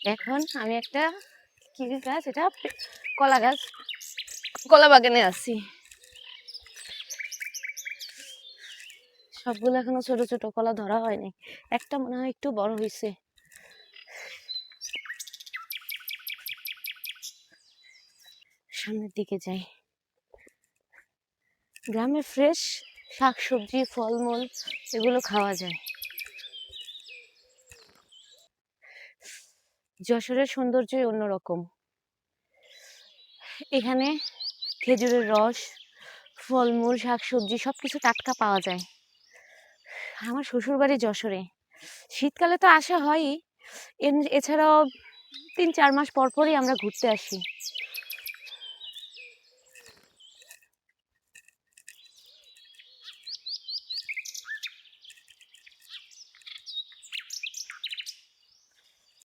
এখন আমি একটা কি গাছ, এটা কলা গাছ, কলা বাগানে আছি। সবগুলো এখনো ছোট ছোট, কলা ধরা হয়নি। একটা মনে হয় একটু বড় হয়েছে। সামনের দিকে যাই। গ্রামে ফ্রেশ শাকসবজি, ফলমূল এগুলো খাওয়া যায়। যশোরের সৌন্দর্যই অন্যরকম। এখানে খেজুরের রস, ফলমূল, শাকসবজি সবকিছু টাটকা পাওয়া যায়। আমার শ্বশুর বাড়ি যশোরে। শীতকালে তো আসা হয়ই, এছাড়াও ৩-৪ মাস পর পরই আমরা ঘুরতে আসি।